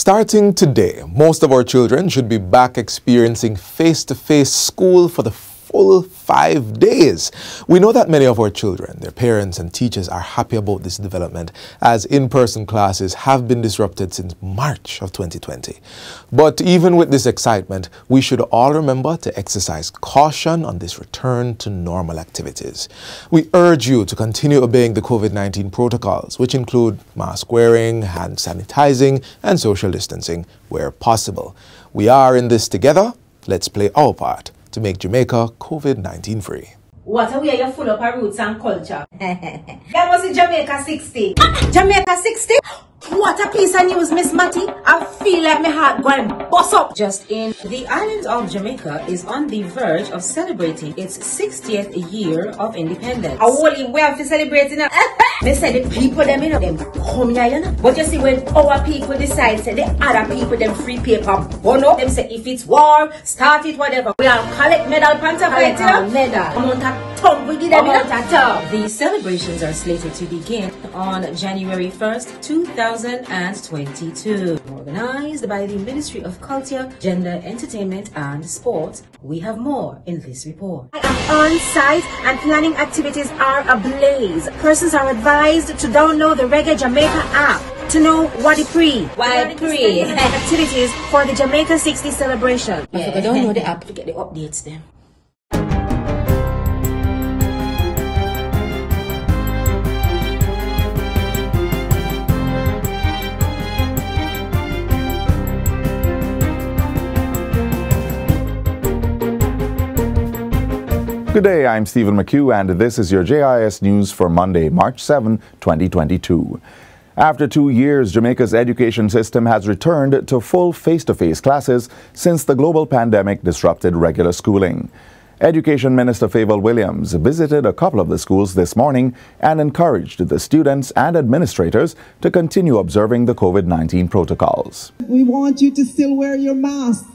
Starting today, most of our children should be back experiencing face-to-face school for the full 5 days. We know that many of our children, their parents and teachers are happy about this development as in-person classes have been disrupted since March of 2020. But even with this excitement, we should all remember to exercise caution on this return to normal activities. We urge you to continue obeying the COVID-19 protocols, which include mask wearing, hand sanitizing, and social distancing where possible. We are in this together. Let's play our part to make Jamaica COVID-19 free. What a way you're full of our roots and culture. That was in Jamaica 60. Jamaica 60? What a piece of news, Miss Matty. I feel like my heart going bust up. Just in, the island of Jamaica is on the verge of celebrating its 60th year of independence. I will we have to celebrate it. They say the people them come here, you know. But you see, when our people decide, say the other people them free paper, burn up. Them say if it's war, start it, whatever. We all collect medal, panta, The celebrations are slated to begin on January 1st, 2022. Organized by the Ministry of Culture, Gender, Entertainment and Sport. We have more in this report. I am on site and planning activities are ablaze. Persons are advised to download the Reggae Jamaica app to know what it activities for the Jamaica 60 celebration. Yeah. I don't know the app to get the updates then. Good day, I'm Stephen McHugh, and this is your JIS News for Monday, March 7, 2022. After 2 years, Jamaica's education system has returned to full face-to-face classes since the global pandemic disrupted regular schooling. Education Minister Favour Williams visited a couple of the schools this morning and encouraged the students and administrators to continue observing the COVID-19 protocols. We want you to still wear your masks.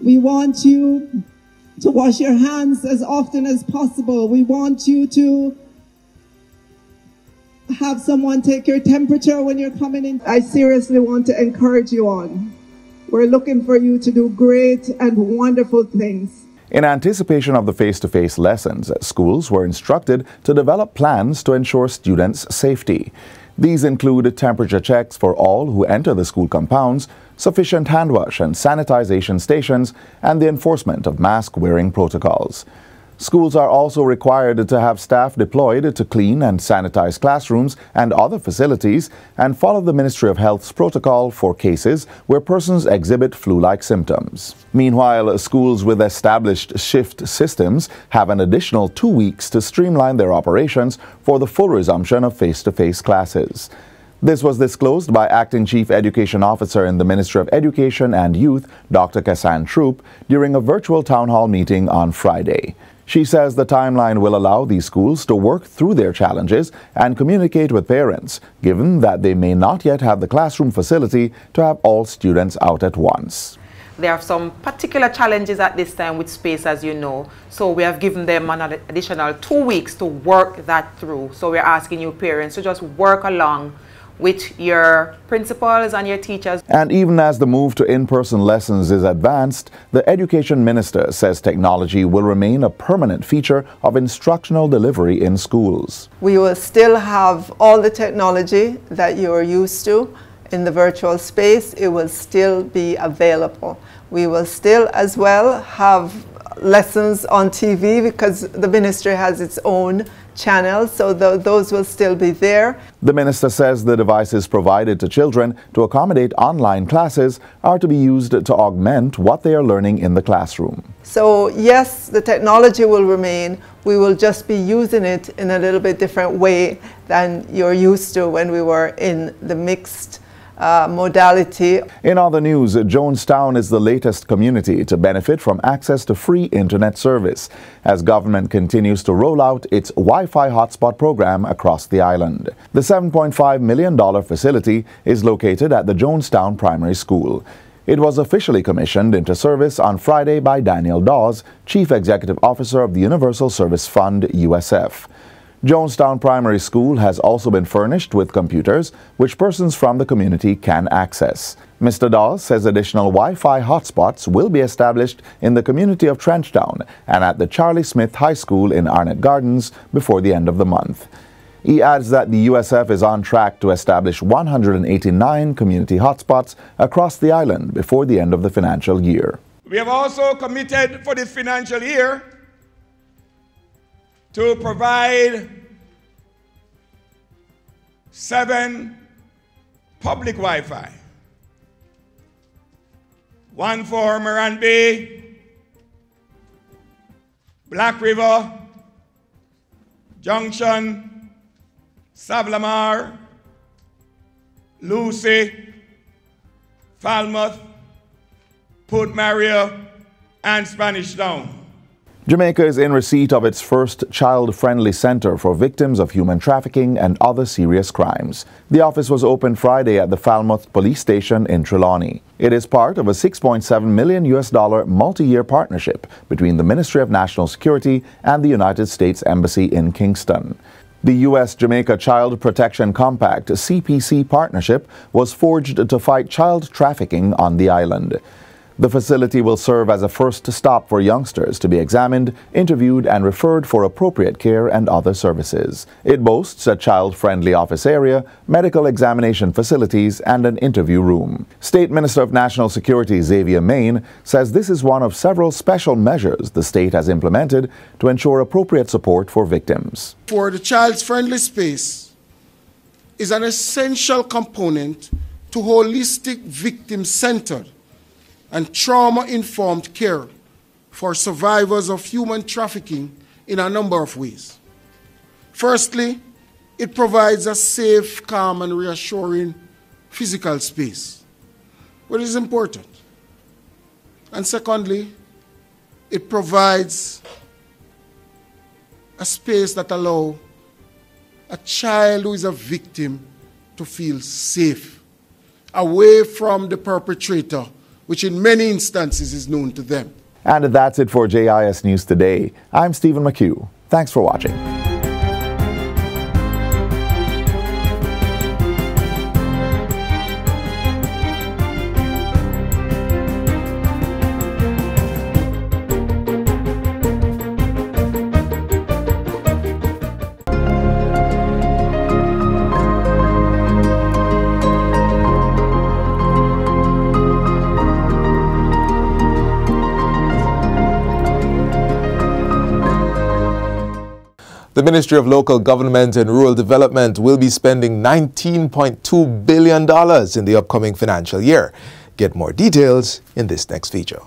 We want you to wash your hands as often as possible. We want you to have someone take your temperature when you're coming in. I seriously want to encourage you on. We're looking for you to do great and wonderful things. In anticipation of the face-to-face lessons, schools were instructed to develop plans to ensure students' safety. These include temperature checks for all who enter the school compounds, sufficient hand wash and sanitization stations, and the enforcement of mask-wearing protocols. Schools are also required to have staff deployed to clean and sanitize classrooms and other facilities and follow the Ministry of Health's protocol for cases where persons exhibit flu-like symptoms. Meanwhile, schools with established shift systems have an additional 2 weeks to streamline their operations for the full resumption of face-to-face classes. This was disclosed by Acting Chief Education Officer in the Ministry of Education and Youth, Dr. Kassan Troop, during a virtual town hall meeting on Friday. She says the timeline will allow these schools to work through their challenges and communicate with parents, given that they may not yet have the classroom facility to have all students out at once. There are some particular challenges at this time with space, as you know, so we have given them an additional 2 weeks to work that through. So we're asking you parents to just work along with your principals and your teachers. And even as the move to in-person lessons is advanced, the Education Minister says technology will remain a permanent feature of instructional delivery in schools. We will still have all the technology that you are used to in the virtual space. It will still be available. We will still as well have lessons on TV because the ministry has its own channels, so those will still be there. The minister says the devices provided to children to accommodate online classes are to be used to augment what they are learning in the classroom. So yes, the technology will remain. We will just be using it in a little bit different way than you're used to when we were in the mixed modality. In other news, Jonestown is the latest community to benefit from access to free internet service as government continues to roll out its Wi-Fi hotspot program across the island. The $7.5 million facility is located at the Jonestown Primary School. It was officially commissioned into service on Friday by Daniel Dawes, Chief Executive Officer of the Universal Service Fund, USF. Jonestown Primary School has also been furnished with computers which persons from the community can access. Mr. Dawes says additional Wi-Fi hotspots will be established in the community of Trenchtown and at the Charlie Smith High School in Arnett Gardens before the end of the month. He adds that the USF is on track to establish 189 community hotspots across the island before the end of the financial year. We have also committed for this financial year to provide 7 public Wi-Fi. 1 for Moran Bay, Black River, Junction, Savlamar, Lucy, Falmouth, Port Maria, and Spanish Town. Jamaica is in receipt of its first child-friendly center for victims of human trafficking and other serious crimes. The office was opened Friday at the Falmouth Police Station in Trelawney. It is part of a $6.7 million multi-year partnership between the Ministry of National Security and the United States Embassy in Kingston. The U.S.-Jamaica Child Protection Compact (CPC) partnership was forged to fight child trafficking on the island. The facility will serve as a first stop for youngsters to be examined, interviewed, and referred for appropriate care and other services. It boasts a child-friendly office area, medical examination facilities, and an interview room. State Minister of National Security Xavier Main says this is one of several special measures the state has implemented to ensure appropriate support for victims. For the child-friendly space is an essential component to holistic victim-centered and trauma-informed care for survivors of human trafficking in a number of ways. Firstly, it provides a safe, calm, and reassuring physical space, which is important. And secondly, it provides a space that allows a child who is a victim to feel safe, away from the perpetrator, which in many instances is known to them. And that's it for JIS News Today. I'm Stephen McHugh. Thanks for watching. The Ministry of Local Government and Rural Development will be spending $19.2 billion in the upcoming financial year. Get more details in this next feature.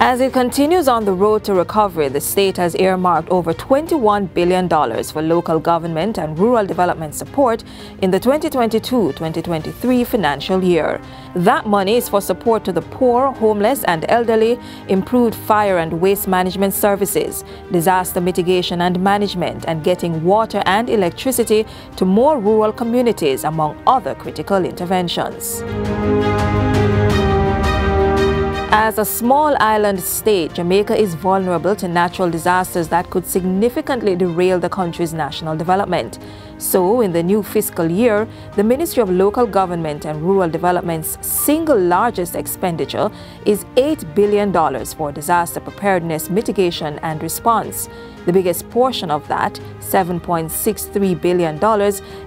As it continues on the road to recovery, the state has earmarked over $21 billion for local government and rural development support in the 2022-2023 financial year. That money is for support to the poor, homeless, and elderly, improved fire and waste management services, disaster mitigation and management, and getting water and electricity to more rural communities, among other critical interventions. As a small island state, Jamaica is vulnerable to natural disasters that could significantly derail the country's national development. So, in the new fiscal year, the Ministry of Local Government and Rural Development's single largest expenditure is $8 billion for disaster preparedness, mitigation, and response. The biggest portion of that, $7.63 billion,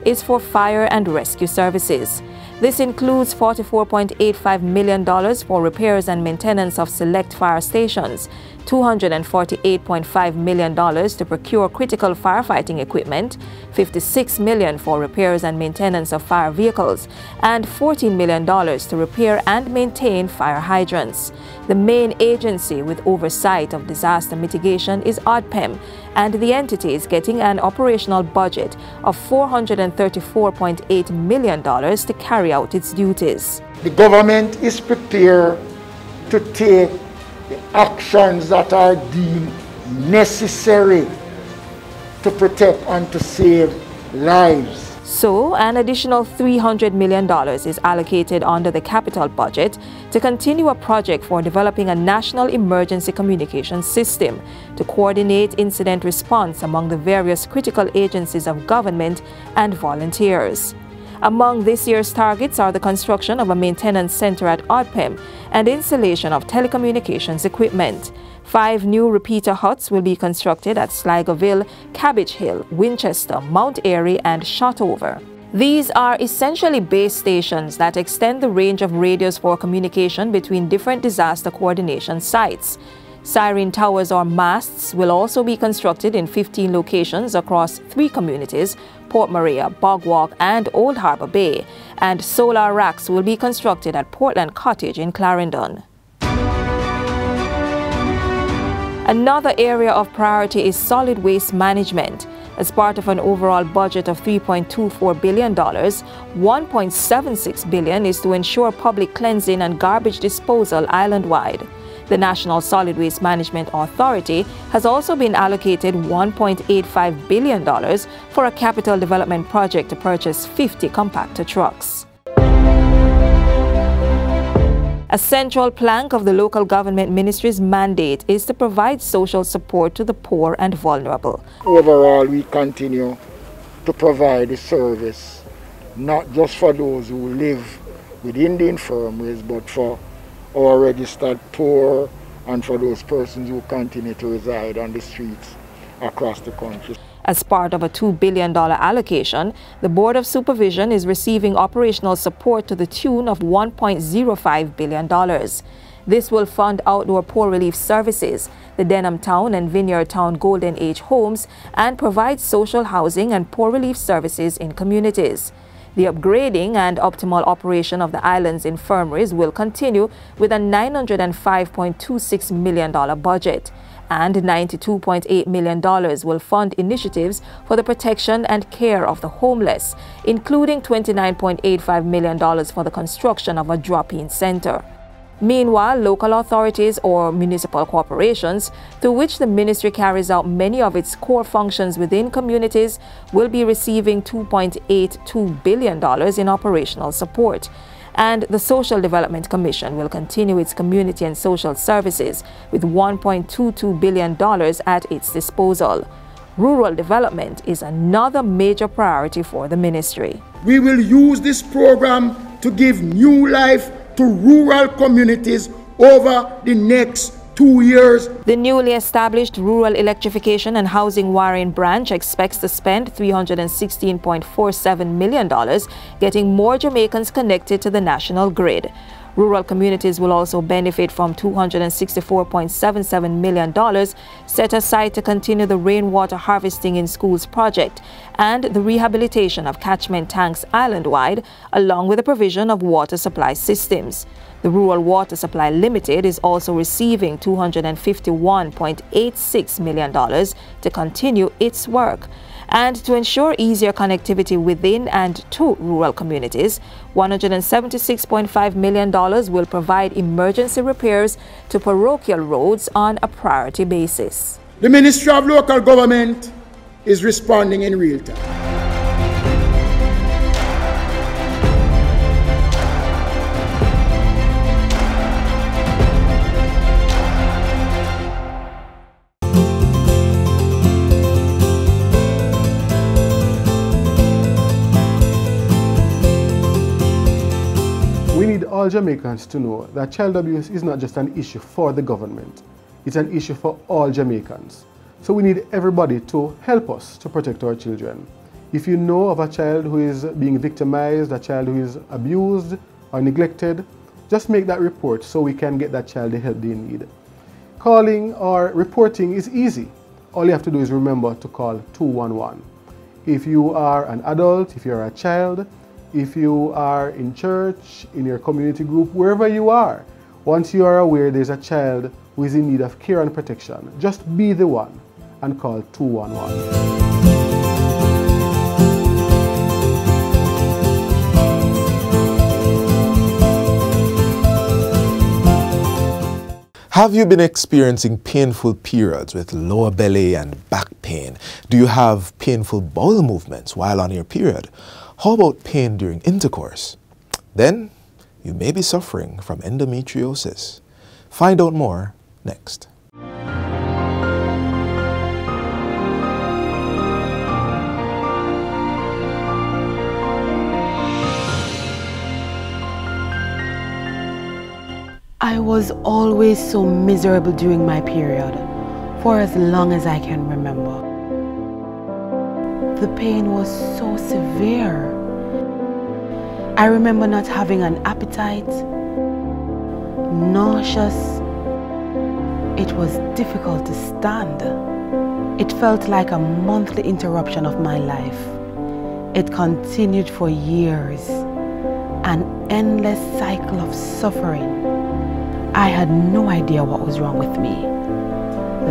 is for fire and rescue services. This includes $44.85 million for repairs and maintenance of select fire stations, $248.5 million to procure critical firefighting equipment, $56 million for repairs and maintenance of fire vehicles, and $14 million to repair and maintain fire hydrants. The main agency with oversight of disaster mitigation is ODPEM, and the entity is getting an operational budget of $434.8 million to carry out its duties. The government is prepared to take the actions that are deemed necessary to protect and to save lives. So, an additional $300 million is allocated under the capital budget to continue a project for developing a national emergency communication system to coordinate incident response among the various critical agencies of government and volunteers. Among this year's targets are the construction of a maintenance center at ODPEM and installation of telecommunications equipment. 5 new repeater huts will be constructed at Sligoville, Cabbage Hill, Winchester, Mount Airy, and Shotover. These are essentially base stations that extend the range of radios for communication between different disaster coordination sites. Siren towers or masts will also be constructed in 15 locations across 3 communities, Port Maria, Bogwalk, and Old Harbour Bay, and solar racks will be constructed at Portland Cottage in Clarendon. Another area of priority is solid waste management. As part of an overall budget of $3.24 billion, $1.76 billion is to ensure public cleansing and garbage disposal island-wide. The National Solid Waste Management Authority has also been allocated $1.85 billion for a capital development project to purchase 50 compactor trucks. A central plank of the local government ministry's mandate is to provide social support to the poor and vulnerable. Overall, we continue to provide the service, not just for those who live within the infirmaries, but for our registered poor and for those persons who continue to reside on the streets across the country. As part of a $2 billion allocation, the Board of Supervision is receiving operational support to the tune of $1.05 billion. This will fund outdoor poor relief services, the Denham Town and Vineyard Town Golden Age homes, and provide social housing and poor relief services in communities. The upgrading and optimal operation of the island's infirmaries will continue with a $905.26 million budget. And $92.8 million will fund initiatives for the protection and care of the homeless, including $29.85 million for the construction of a drop-in center. Meanwhile, local authorities or municipal corporations, through which the ministry carries out many of its core functions within communities, will be receiving $2.82 billion in operational support. And the Social Development Commission will continue its community and social services with $1.22 billion at its disposal. Rural development is another major priority for the ministry. We will use this program to give new life to rural communities over the next 2 years. The newly established Rural Electrification and Housing Wiring Branch expects to spend $316.47 million getting more Jamaicans connected to the national grid. Rural communities will also benefit from $264.77 million set aside to continue the rainwater harvesting in schools project and the rehabilitation of catchment tanks island-wide, along with the provision of water supply systems. The Rural Water Supply Limited is also receiving $251.86 million to continue its work. And to ensure easier connectivity within and to rural communities, $176.5 million will provide emergency repairs to parochial roads on a priority basis. The Ministry of Local Government is responding in real time. We need all Jamaicans to know that child abuse is not just an issue for the government, it's an issue for all Jamaicans. So we need everybody to help us to protect our children. If you know of a child who is being victimized, a child who is abused or neglected, just make that report so we can get that child the help they need. Calling or reporting is easy. All you have to do is remember to call 211. If you are an adult, if you're a child, if you are in church, in your community group, wherever you are, once you are aware there's a child who is in need of care and protection, just be the one and call 211. Have you been experiencing painful periods with lower belly and back pain? Do you have painful bowel movements while on your period? How about pain during intercourse? Then you may be suffering from endometriosis. Find out more next. I was always so miserable during my period, for as long as I can remember. The pain was so severe. I remember not having an appetite, nauseous. It was difficult to stand. It felt like a monthly interruption of my life. It continued for years, an endless cycle of suffering. I had no idea what was wrong with me.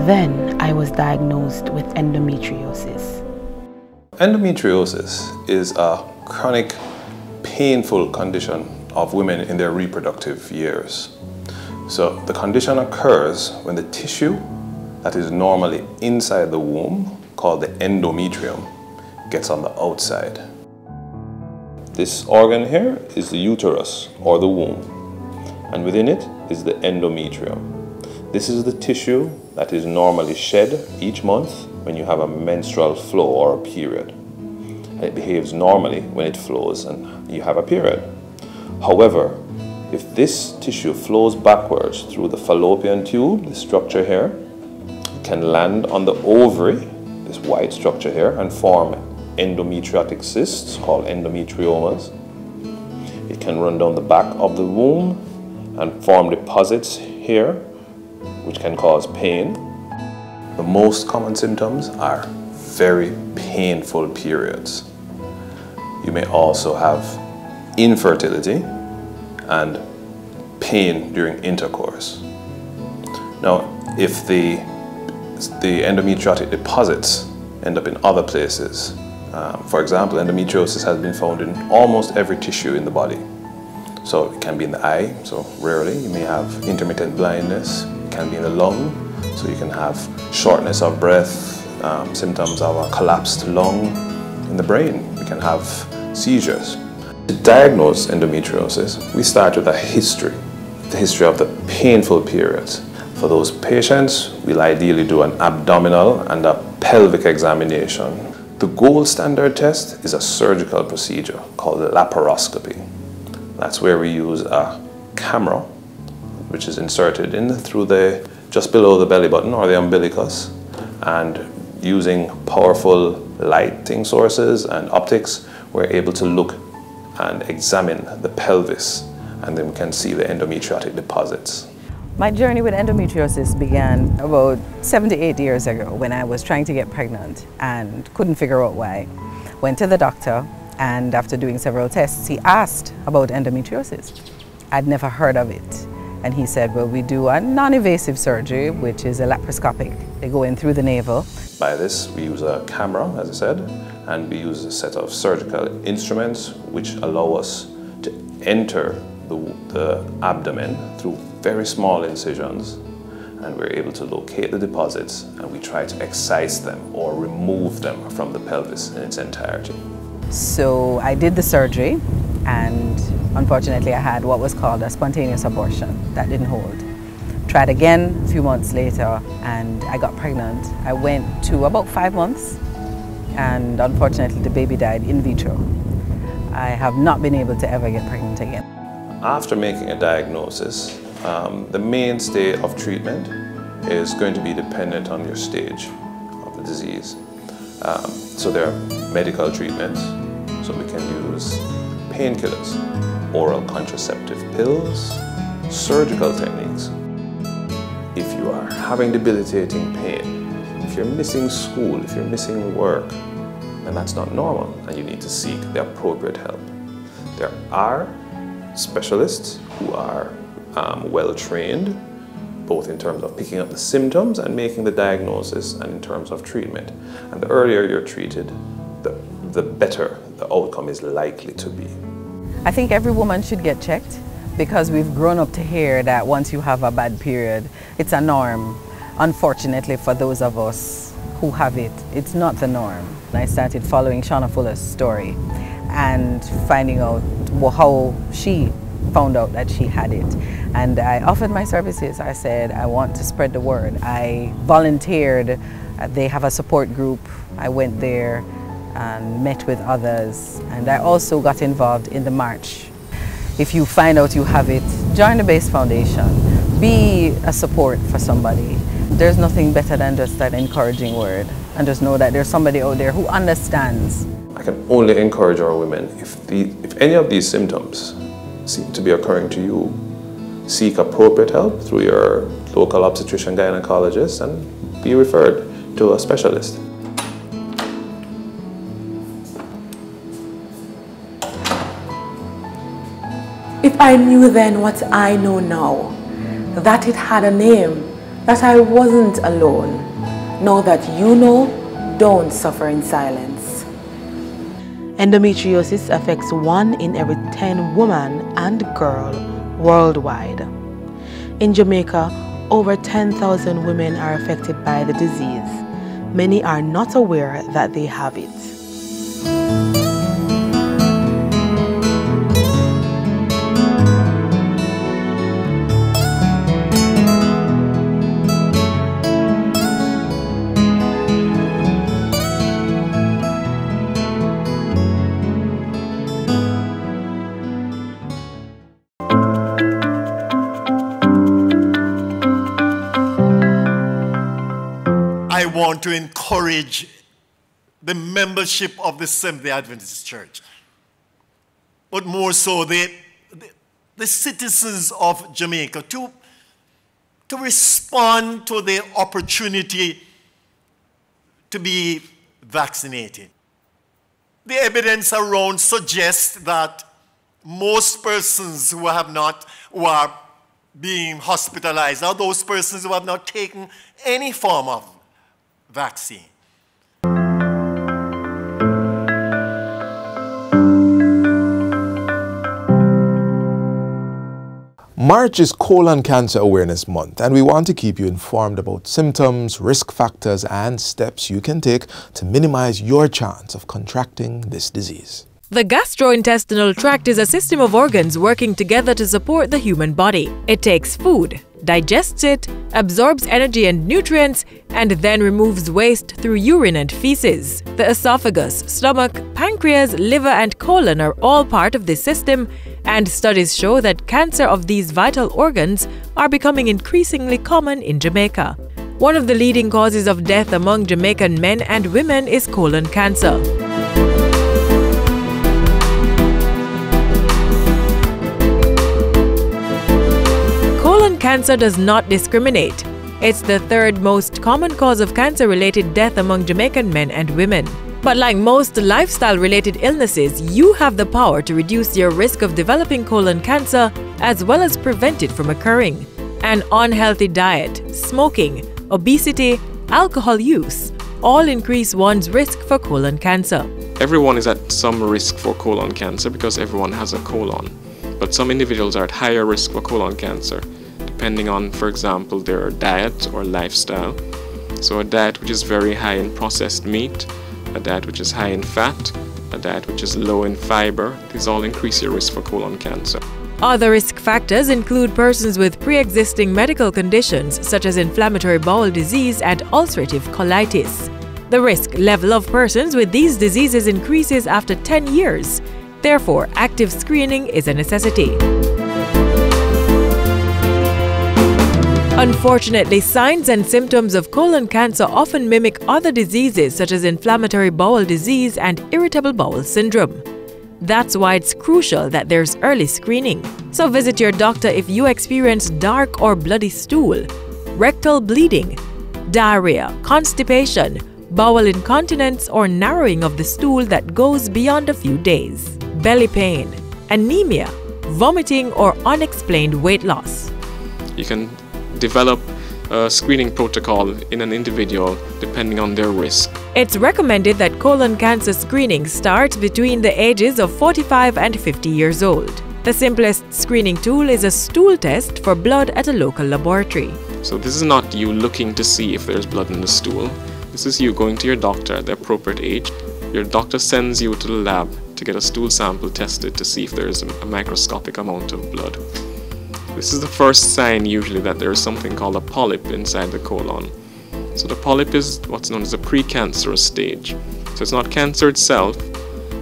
Then I was diagnosed with endometriosis. Endometriosis is a chronic, painful condition of women in their reproductive years. So the condition occurs when the tissue that is normally inside the womb, called the endometrium, gets on the outside. This organ here is the uterus, or the womb, and within it is the endometrium. This is the tissue that is normally shed each month when you have a menstrual flow or a period. And it behaves normally when it flows and you have a period. However, if this tissue flows backwards through the fallopian tube, the structure here, it can land on the ovary, this white structure here, and form endometriotic cysts called endometriomas. It can run down the back of the womb and form deposits here, which can cause pain. The most common symptoms are very painful periods. You may also have infertility and pain during intercourse. Now, if the endometriotic deposits end up in other places, for example, endometriosis has been found in almost every tissue in the body. So it can be in the eye, so rarely. You may have intermittent blindness. It can be in the lung, so you can have shortness of breath, symptoms of a collapsed lung. In the brain, you can have seizures. To diagnose endometriosis, we start with the history of the painful periods. For those patients, we'll ideally do an abdominal and a pelvic examination. The gold standard test is a surgical procedure called laparoscopy. That's where we use a camera, which is inserted in through just below the belly button or the umbilicus, and using powerful lighting sources and optics, we're able to look and examine the pelvis, and then we can see the endometriotic deposits. My journey with endometriosis began about 7 to 8 years ago when I was trying to get pregnant and couldn't figure out why. Went to the doctor, and after doing several tests, he asked about endometriosis. I'd never heard of it. And he said, well, we do a non-invasive surgery, which is a laparoscopic. They go in through the navel. By this, we use a camera, as I said, and we use a set of surgical instruments which allow us to enter the abdomen through very small incisions, and we're able to locate the deposits, and we try to excise them or remove them from the pelvis in its entirety. So I did the surgery, and unfortunately I had what was called a spontaneous abortion. That didn't hold. Tried again a few months later, and I got pregnant. I went to about 5 months, and unfortunately the baby died in vitro. I have not been able to ever get pregnant again. After making a diagnosis, the mainstay of treatment is going to be dependent on your stage of the disease. So there are medical treatments, so we can use painkillers, oral contraceptive pills, surgical techniques. If you are having debilitating pain, if you're missing school, if you're missing work, then that's not normal and you need to seek the appropriate help. There are specialists who are well trained, both in terms of picking up the symptoms and making the diagnosis, and in terms of treatment. And the earlier you're treated, the better the outcome is likely to be. I think every woman should get checked, because we've grown up to hear that once you have a bad period, it's a norm. Unfortunately for those of us who have it, it's not the norm. I started following Shauna Fuller's story and finding out how she found out that she had it. And I offered my services. I said, I want to spread the word. I volunteered. They have a support group. I went there and met with others. And I also got involved in the march. If you find out you have it, join the Base Foundation. Be a support for somebody. There's nothing better than just that encouraging word. And just know that there's somebody out there who understands. I can only encourage our women, if any of these symptoms seem to be occurring to you, seek appropriate help through your local obstetrician gynecologist and be referred to a specialist. If I knew then what I know now, that it had a name, that I wasn't alone, now that you know, don't suffer in silence. Endometriosis affects 1 in every 10 woman and girl worldwide. In Jamaica, over 10,000 women are affected by the disease. Many are not aware that they have it. I want to encourage the membership of the Seventh-day Adventist Church, but more so the citizens of Jamaica to respond to the opportunity to be vaccinated. The evidence around suggests that most persons who are being hospitalized are those persons who have not taken any form of vaccine. March is Colon Cancer Awareness Month, and we want to keep you informed about symptoms, risk factors, and steps you can take to minimize your chance of contracting this disease. The gastrointestinal tract is a system of organs working together to support the human body. It takes food, digests it, absorbs energy and nutrients, and then removes waste through urine and feces. The esophagus, stomach, pancreas, liver, and colon are all part of this system, and studies show that cancer of these vital organs are becoming increasingly common in Jamaica. One of the leading causes of death among Jamaican men and women is colon cancer. Colon cancer does not discriminate. It's the 3rd most common cause of cancer-related death among Jamaican men and women. But like most lifestyle-related illnesses, you have the power to reduce your risk of developing colon cancer as well as prevent it from occurring. An unhealthy diet, smoking, obesity, alcohol use all increase one's risk for colon cancer. Everyone is at some risk for colon cancer because everyone has a colon. But some individuals are at higher risk for colon cancer, depending on, for example, their diet or lifestyle. So a diet which is very high in processed meat, a diet which is high in fat, a diet which is low in fiber, these all increase your risk for colon cancer. Other risk factors include persons with pre-existing medical conditions such as inflammatory bowel disease and ulcerative colitis. The risk level of persons with these diseases increases after 10 years. Therefore, active screening is a necessity. Unfortunately, signs and symptoms of colon cancer often mimic other diseases such as inflammatory bowel disease and irritable bowel syndrome. That's why it's crucial that there's early screening. So visit your doctor if you experience dark or bloody stool, rectal bleeding, diarrhea, constipation, bowel incontinence, or narrowing of the stool that goes beyond a few days, belly pain, anemia, vomiting, or unexplained weight loss. You can develop a screening protocol in an individual depending on their risk. It's recommended that colon cancer screening starts between the ages of 45 and 50 years old. The simplest screening tool is a stool test for blood at a local laboratory. So this is not you looking to see if there's blood in the stool. This is you going to your doctor at the appropriate age. Your doctor sends you to the lab to get a stool sample tested to see if there's a microscopic amount of blood. This is the first sign usually that there is something called a polyp inside the colon. So the polyp is what's known as a precancerous stage. So it's not cancer itself,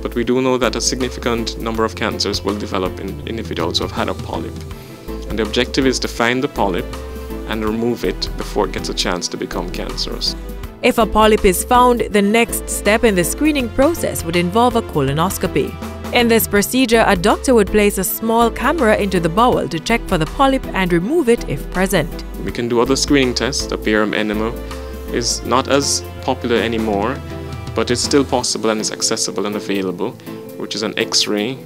but we do know that a significant number of cancers will develop in individuals who have had a polyp. And the objective is to find the polyp and remove it before it gets a chance to become cancerous. If a polyp is found, the next step in the screening process would involve a colonoscopy. In this procedure, a doctor would place a small camera into the bowel to check for the polyp and remove it if present. We can do other screening tests. The barium enema is not as popular anymore, but it's still possible and is accessible and available, which is an X-ray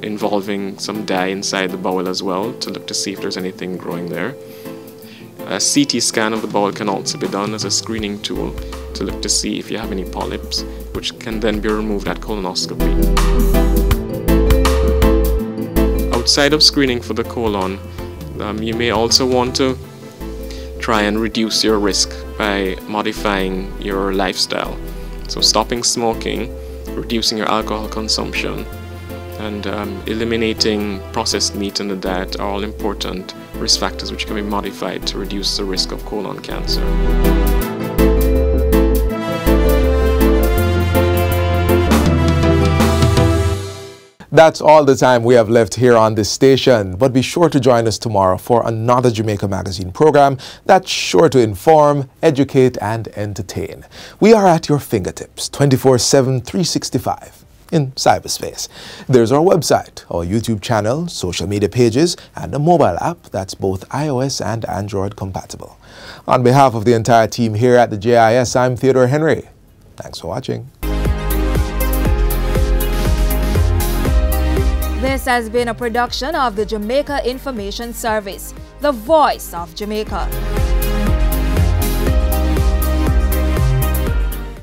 involving some dye inside the bowel as well to look to see if there's anything growing there. A CT scan of the bowel can also be done as a screening tool to look to see if you have any polyps, which can then be removed at colonoscopy. Outside of screening for the colon, you may also want to try and reduce your risk by modifying your lifestyle. So stopping smoking, reducing your alcohol consumption, and eliminating processed meat in the diet are all important risk factors which can be modified to reduce the risk of colon cancer. That's all the time we have left here on this station, but be sure to join us tomorrow for another Jamaica Magazine program that's sure to inform, educate, and entertain. We are at your fingertips, 24/7, 365 in cyberspace. There's our website, our YouTube channel, social media pages, and a mobile app that's both iOS and Android compatible. On behalf of the entire team here at the JIS, I'm Theodore Henry. Thanks for watching. This has been a production of the Jamaica Information Service, the voice of Jamaica.